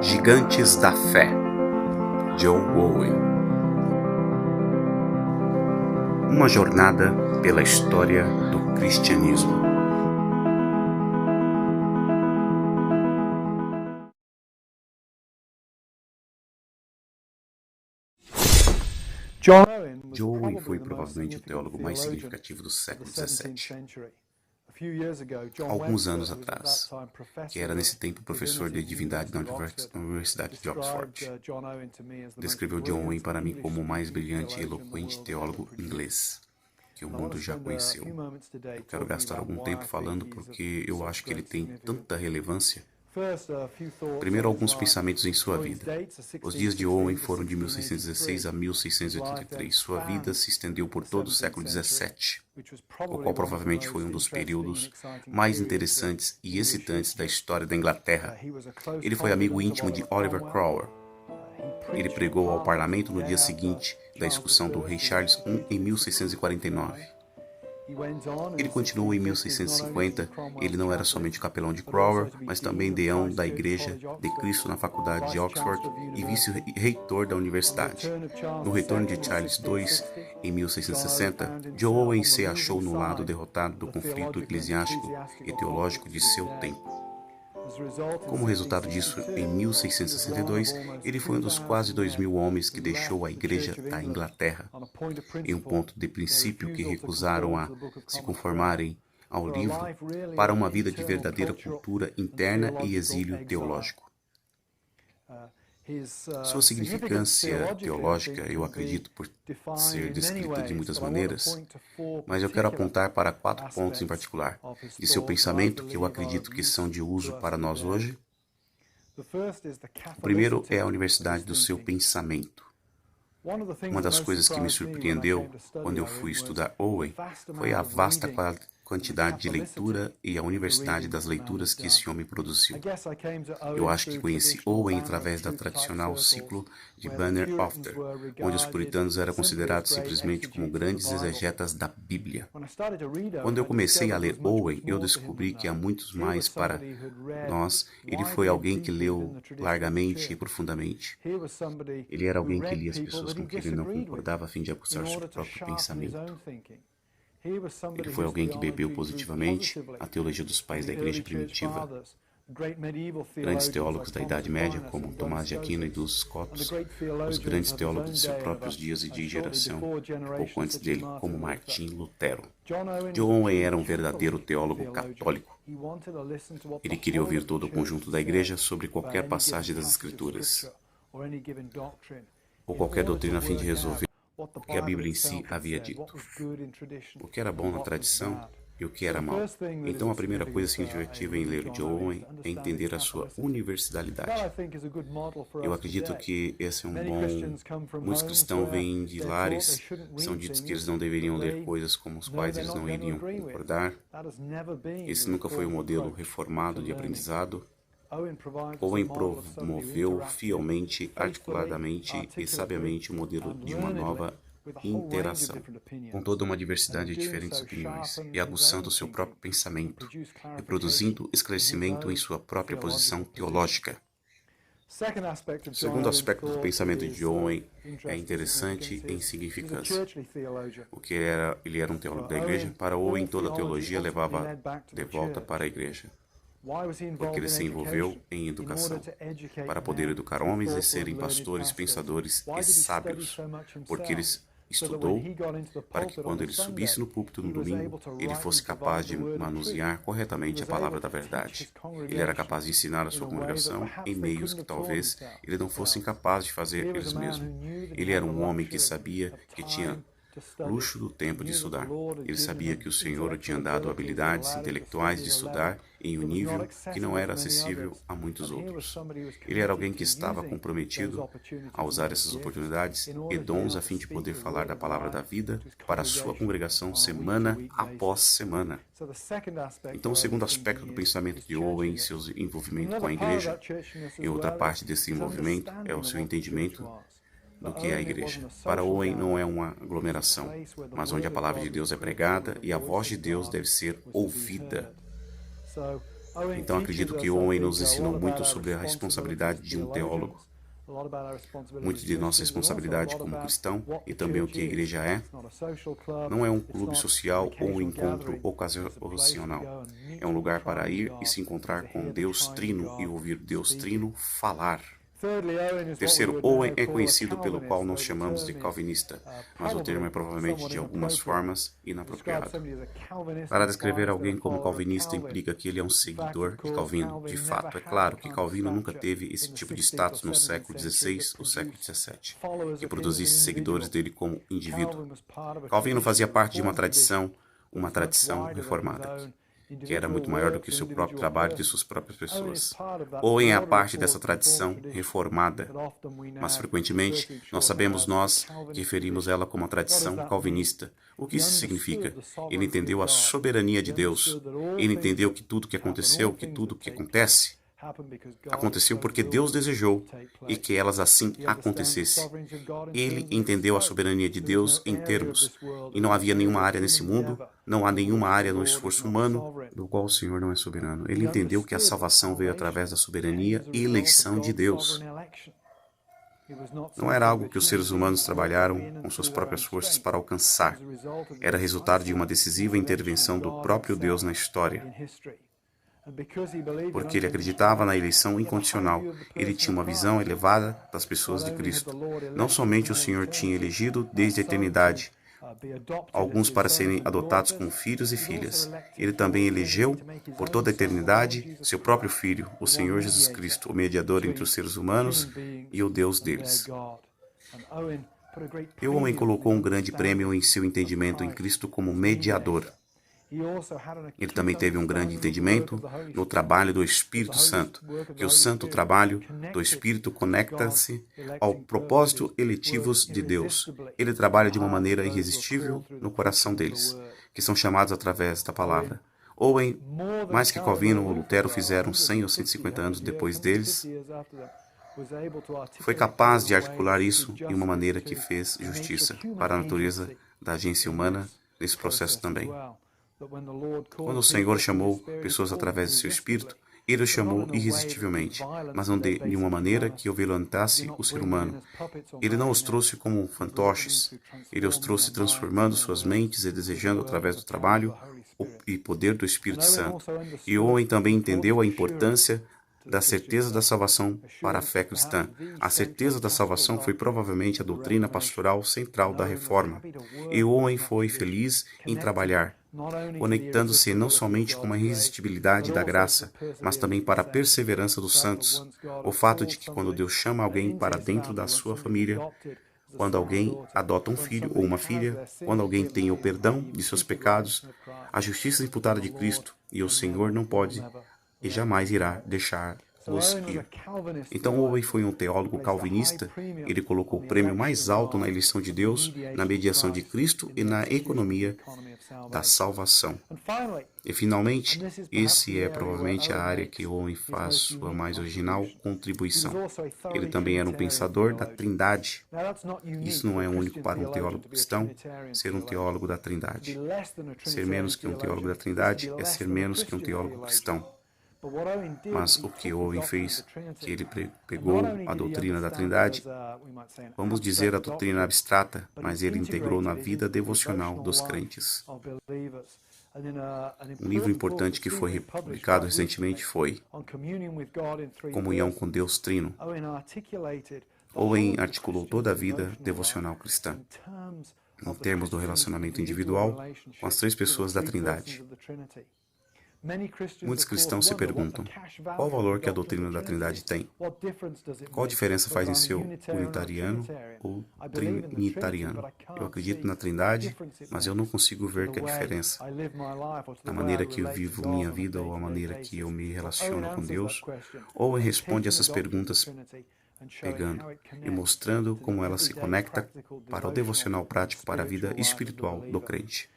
Gigantes da Fé, John Owen. Uma jornada pela história do cristianismo. John Owen foi provavelmente o teólogo mais significativo do século XVII. Alguns anos atrás, que era nesse tempo professor de divindade na Universidade de Oxford, descreveu John Owen para mim como o mais brilhante e eloquente teólogo inglês que o mundo já conheceu. Eu quero gastar algum tempo falando porque eu acho que ele tem tanta relevância. Primeiro, alguns pensamentos em sua vida. Os dias de Owen foram de 1616 a 1683. Sua vida se estendeu por todo o século XVII, o qual provavelmente foi um dos períodos mais interessantes e excitantes da história da Inglaterra. Ele foi amigo íntimo de Oliver Cromwell. Ele pregou ao parlamento no dia seguinte da execução do rei Charles I em 1649. Ele continuou em 1650. Ele não era somente capelão de Cromwell, mas também deão da Igreja de Cristo na Faculdade de Oxford e vice-reitor da universidade. No retorno de Charles II, em 1660, John Owen se achou no lado derrotado do conflito eclesiástico e teológico de seu tempo. Como resultado disso, em 1662, ele foi um dos quase 2.000 homens que deixou a Igreja da Inglaterra, em um ponto de princípio que recusaram a se conformarem ao livro para uma vida de verdadeira cultura interna e exílio teológico. Sua significância teológica, eu acredito por ser descrita de muitas maneiras, mas eu quero apontar para 4 pontos em particular de seu pensamento que eu acredito que são de uso para nós hoje. O primeiro é a universidade do seu pensamento. Uma das coisas que me surpreendeu quando eu fui estudar Owen foi a vasta quantidade de leitura e a universidade das leituras que esse homem produziu. Eu acho que conheci Owen através da tradicional ciclo de Banner After, onde os puritanos eram considerados simplesmente como grandes exegetas da Bíblia. Quando eu comecei a ler Owen, eu descobri que há muitos mais para nós. Ele foi alguém que leu largamente e profundamente. Ele era alguém que lia as pessoas com quem ele não concordava a fim de aguçar seu próprio pensamento. Ele foi alguém que bebeu positivamente a teologia dos pais da igreja primitiva. Grandes teólogos da Idade Média, como Tomás de Aquino e dos Scotus, os grandes teólogos de seus próprios dias e de geração, pouco antes dele, como Martim Lutero. John Owen era um verdadeiro teólogo católico. Ele queria ouvir todo o conjunto da igreja sobre qualquer passagem das Escrituras, ou qualquer doutrina a fim de resolver o que a Bíblia em si havia dito, o que era bom na tradição e o que era mal. Então, a primeira coisa significativa em ler John Owen é entender a sua universalidade. Eu acredito que esse é um bom... Muitos cristãos vêm de lares, são ditos que eles não deveriam ler coisas com as quais eles não iriam concordar. Esse nunca foi um modelo reformado de aprendizado. Owen promoveu fielmente, articuladamente e sabiamente o modelo de uma nova interação, com toda uma diversidade de diferentes opiniões, e aguçando seu próprio pensamento, e produzindo esclarecimento em sua própria posição teológica. O segundo aspecto do pensamento de John Owen é interessante em significância. Ele era um teólogo da igreja. Para Owen, toda a teologia levava de volta para a igreja. Porque ele se envolveu em educação, para poder educar homens e serem pastores, pensadores e sábios, porque ele estudou para que quando ele subisse no púlpito no domingo, ele fosse capaz de manusear corretamente a palavra da verdade. Ele era capaz de ensinar a sua congregação em meios que talvez ele não fosse incapaz de fazer eles mesmos. Ele era um homem que sabia que tinha luxo do tempo de estudar. Ele sabia que o Senhor o tinha dado habilidades intelectuais de estudar em um nível que não era acessível a muitos outros. Ele era alguém que estava comprometido a usar essas oportunidades e dons a fim de poder falar da palavra da vida para a sua congregação semana após semana. Então, o segundo aspecto do pensamento de Owen e seu envolvimento com a igreja, e outra parte desse envolvimento, é o seu entendimento do que é a igreja. Para Owen não é uma aglomeração, mas onde a palavra de Deus é pregada e a voz de Deus deve ser ouvida. Então acredito que Owen nos ensinou muito sobre a responsabilidade de um teólogo, muito de nossa responsabilidade como cristão e também o que a igreja é. Não é um clube social ou um encontro ocasional. É um lugar para ir e se encontrar com Deus Trino e ouvir Deus Trino falar. Terceiro, Owen é conhecido pelo qual nós chamamos de calvinista, mas o termo é provavelmente de algumas formas inapropriado. Para descrever alguém como calvinista implica que ele é um seguidor de Calvino. De fato, é claro que Calvino nunca teve esse tipo de status no século XVI ou século XVII, que produzisse seguidores dele como indivíduo. Calvino fazia parte de uma tradição reformada, que era muito maior do que o seu próprio trabalho de suas próprias pessoas. Owen é a parte dessa tradição reformada, mas frequentemente nós referimos ela como a tradição calvinista. O que isso significa? Ele entendeu a soberania de Deus. Ele entendeu que tudo que aconteceu, que tudo que acontece, aconteceu porque Deus desejou e que elas assim acontecessem. Ele entendeu a soberania de Deus em termos, e não havia nenhuma área nesse mundo, não há nenhuma área no esforço humano do qual o Senhor não é soberano. Ele entendeu que a salvação veio através da soberania e eleição de Deus. Não era algo que os seres humanos trabalharam com suas próprias forças para alcançar. Era resultado de uma decisiva intervenção do próprio Deus na história. Porque ele acreditava na eleição incondicional. Ele tinha uma visão elevada das pessoas de Cristo. Não somente o Senhor tinha elegido desde a eternidade alguns para serem adotados como filhos e filhas. Ele também elegeu, por toda a eternidade, seu próprio Filho, o Senhor Jesus Cristo, o mediador entre os seres humanos e o Deus deles. E o homem colocou um grande prêmio em seu entendimento em Cristo como mediador. Ele também teve um grande entendimento no trabalho do Espírito Santo, que o santo trabalho do Espírito conecta-se ao propósito eletivos de Deus. Ele trabalha de uma maneira irresistível no coração deles, que são chamados através da palavra. Owen, mais que Calvino ou Lutero fizeram 100 ou 150 anos depois deles, foi capaz de articular isso em uma maneira que fez justiça para a natureza da agência humana nesse processo também. Quando o Senhor chamou pessoas através do seu Espírito, Ele os chamou irresistivelmente, mas não de uma maneira que violentasse o ser humano. Ele não os trouxe como fantoches. Ele os trouxe transformando suas mentes e desejando através do trabalho e poder do Espírito Santo. E Owen também entendeu a importância da certeza da salvação para a fé cristã. A certeza da salvação foi provavelmente a doutrina pastoral central da Reforma. E Owen foi feliz em trabalhar, conectando-se não somente com a irresistibilidade da graça, mas também para a perseverança dos santos. O fato de que quando Deus chama alguém para dentro da sua família, quando alguém adota um filho ou uma filha, quando alguém tem o perdão de seus pecados, a justiça imputada de Cristo, e o Senhor não pode e jamais irá deixar-los ir. Então Owen foi um teólogo calvinista. Ele colocou o prêmio mais alto na eleição de Deus, na mediação de Cristo e na economia da salvação. E finalmente, esse é provavelmente a área que Owen faz sua mais original contribuição. Ele também era um pensador da Trindade. Isso não é único para um teólogo cristão, ser um teólogo da Trindade. Ser menos que um teólogo da Trindade é ser menos que um teólogo cristão. Mas o que Owen fez, que ele pegou a doutrina da Trindade, vamos dizer a doutrina abstrata, mas ele integrou na vida devocional dos crentes. Um livro importante que foi publicado recentemente foi Comunhão com Deus Trino. Owen articulou toda a vida devocional cristã, em termos do relacionamento individual com as três pessoas da Trindade. Muitos cristãos se perguntam, qual o valor que a doutrina da Trindade tem? Qual a diferença faz em ser unitariano ou trinitariano? Eu acredito na Trindade, mas eu não consigo ver que a diferença na maneira que eu vivo minha vida ou a maneira que eu me relaciono com Deus. Ou responde essas perguntas pegando e mostrando como ela se conecta para o devocional prático para a vida espiritual do crente.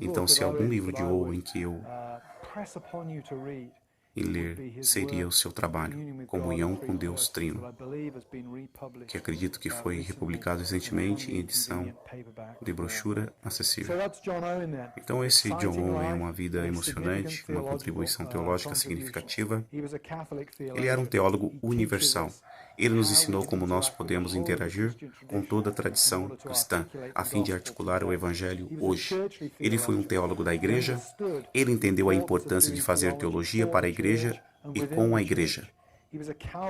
Então, se há algum livro de Owen que eu e ler seria o seu trabalho, Comunhão com Deus Trino, que acredito que foi republicado recentemente em edição de brochura acessível. Então esse John Owen é uma vida emocionante, uma contribuição teológica significativa. Ele era um teólogo universal. Ele nos ensinou como nós podemos interagir com toda a tradição cristã, a fim de articular o Evangelho hoje. Ele foi um teólogo da igreja. Ele entendeu a importância de fazer teologia para a igreja e com a igreja.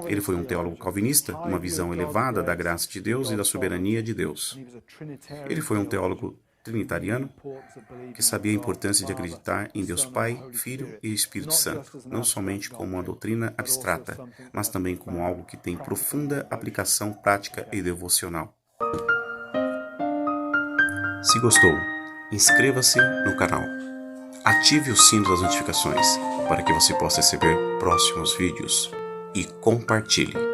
Ele foi um teólogo calvinista, uma visão elevada da graça de Deus e da soberania de Deus. Ele foi um teólogo trinitariano, que sabia a importância de acreditar em Deus Pai, Filho e Espírito Santo, não somente como uma doutrina abstrata, mas também como algo que tem profunda aplicação prática e devocional. Se gostou, inscreva-se no canal. Ative o sino das notificações para que você possa receber próximos vídeos e compartilhe.